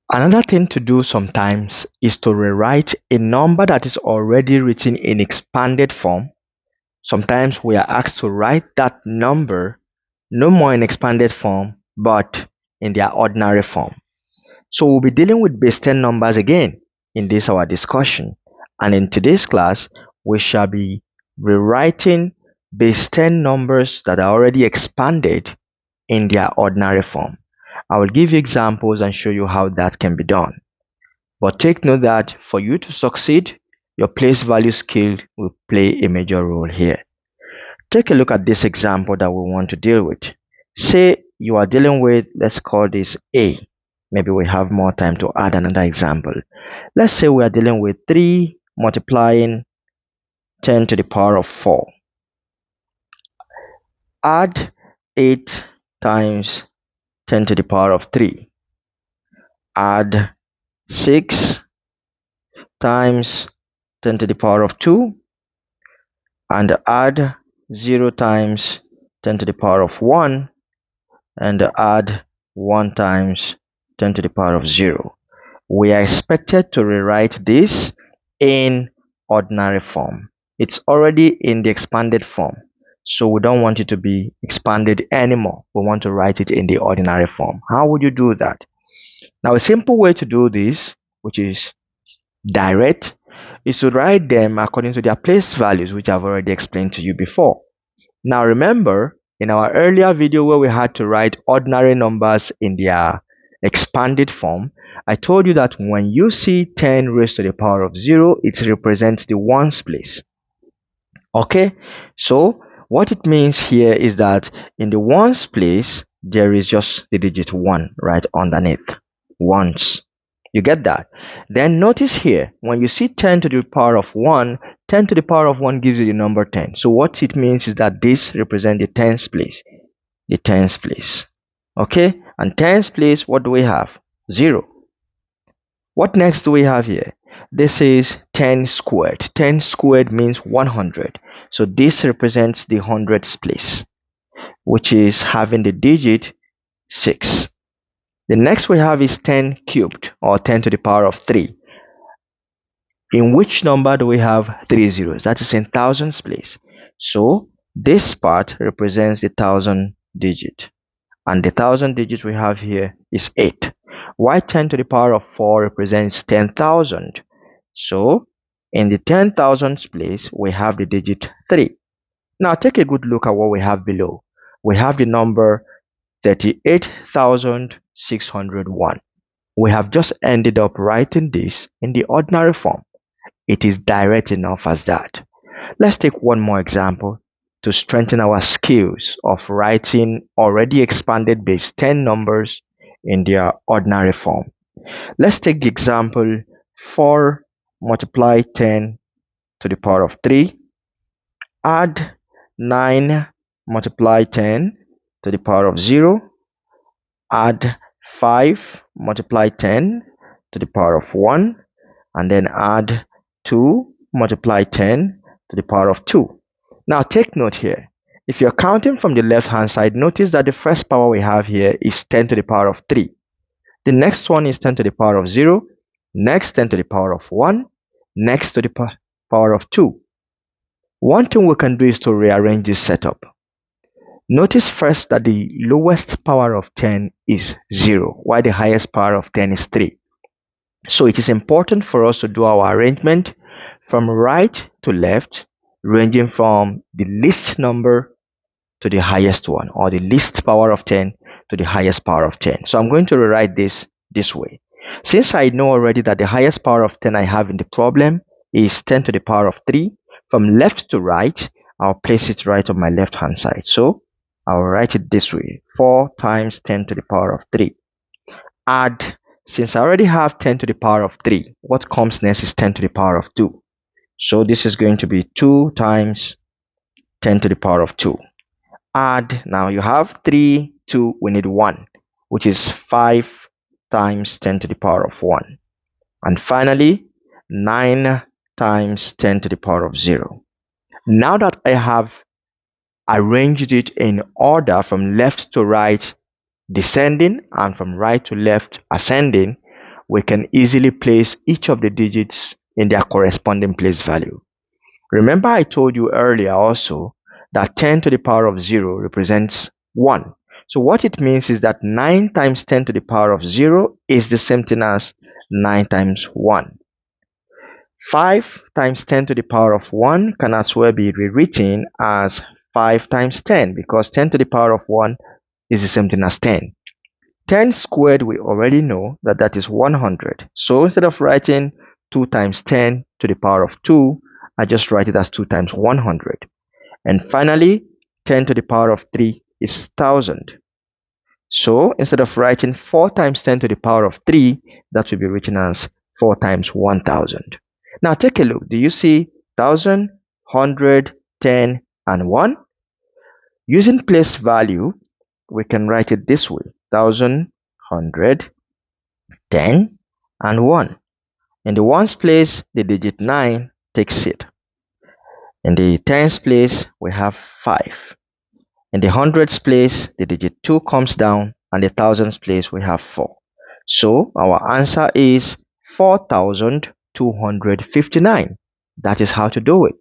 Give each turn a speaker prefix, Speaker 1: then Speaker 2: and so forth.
Speaker 1: Another thing to do sometimes is to rewrite a number that is already written in expanded form. Sometimes we are asked to write that number no more in expanded form but in their ordinary form. So we'll be dealing with base 10 numbers again in this our discussion. And in today's class, we shall be rewriting base 10 numbers that are already expanded in their ordinary form. I will give you examples and show you how that can be done. But take note that for you to succeed, your place value skill will play a major role here. Take a look at this example that we want to deal with. Say you are dealing with, let's call this A. Maybe we have more time to add another example. Let's say we are dealing with 3 multiplying 10 to the power of 4. Add 8 times 10 to the power of 3. Add 6 times 10 to the power of 2. And add 0 times 10 to the power of 1. And add 1 times 10 to the power of 0. We are expected to rewrite this in ordinary form. It's already in the expanded form, so we don't want it to be expanded anymore. We want to write it in the ordinary form. How would you do that? Now, a simple way to do this, which is direct, is to write them according to their place values, which I've already explained to you before. Now remember, in our earlier video where we had to write ordinary numbers in their expanded form, I told you that when you see 10 raised to the power of 0, it represents the ones place. Okay, so what it means here is that in the ones place, there is just the digit 1 right underneath. Ones. You get that? Then notice here, when you see 10 to the power of 1, 10 to the power of 1 gives you the number 10. So what it means is that this represents the tens place. The tens place. Okay? And tens place, what do we have? 0. What next do we have here? This is 10 squared. 10 squared means 100. So this represents the hundreds place, which is having the digit 6. The next we have is 10 cubed, or 10 to the power of 3. In which number do we have 3 zeros? That is in thousands place. So this part represents the 1000 digit. And the 1000 digit we have here is 8. Why 10 to the power of 4 represents 10,000? So in the 10,000s place, we have the digit 3. Now take a good look at what we have below. We have the number 38,601. We have just ended up writing this in the ordinary form. It is direct enough as that. Let's take one more example to strengthen our skills of writing already expanded base 10 numbers in their ordinary form. Let's take the example 4 multiply 10 to the power of 3. Add 9 multiply 10 to the power of 0. Add 5 multiply 10 to the power of 1. And then add 2 multiply 10 to the power of 2. Now take note here. If you're counting from the left hand side, notice that the first power we have here is 10 to the power of 3. The next one is 10 to the power of 0. Next 10 to the power of 1. Next to the power of 2. One thing we can do is to rearrange this setup. Notice first that the lowest power of 10 is 0, while the highest power of 10 is 3. So it is important for us to do our arrangement from right to left, ranging from the least number to the highest one, or the least power of 10 to the highest power of 10. So I'm going to rewrite this way. Since I know already that the highest power of 10 I have in the problem is 10 to the power of 3, from left to right, I'll place it right on my left hand side. So I'll write it this way: 4 times 10 to the power of 3. Add, since I already have 10 to the power of 3, what comes next is 10 to the power of 2. So this is going to be 2 times 10 to the power of 2. Add, now you have 3, 2, we need 1, which is 5 times 10 to the power of 1. And finally, 9 times 10 to the power of 0. Now that I have arranged it in order from left to right descending and from right to left ascending, we can easily place each of the digits in their corresponding place value. Remember I told you earlier also that 10 to the power of 0 represents 1. So what it means is that 9 times 10 to the power of 0 is the same thing as 9 times 1. 5 times 10 to the power of 1 can as well be rewritten as 5 times 10 because 10 to the power of 1 is the same thing as 10. 10 squared, we already know that that is 100. So instead of writing 2 times 10 to the power of 2, I just write it as 2 times 100. And finally, 10 to the power of 3 is 1000. So instead of writing 4 times 10 to the power of 3, that will be written as 4 times 1000. Now take a look. Do you see 1000, 100, 10, and 1? Using place value, we can write it this way: 1000, 100, 10, and 1. In the ones place, the digit 9 takes it. In the tens place, we have 5. In the hundreds place, the digit 2 comes down, and the thousands place, we have 4. So our answer is 4259. That is how to do it.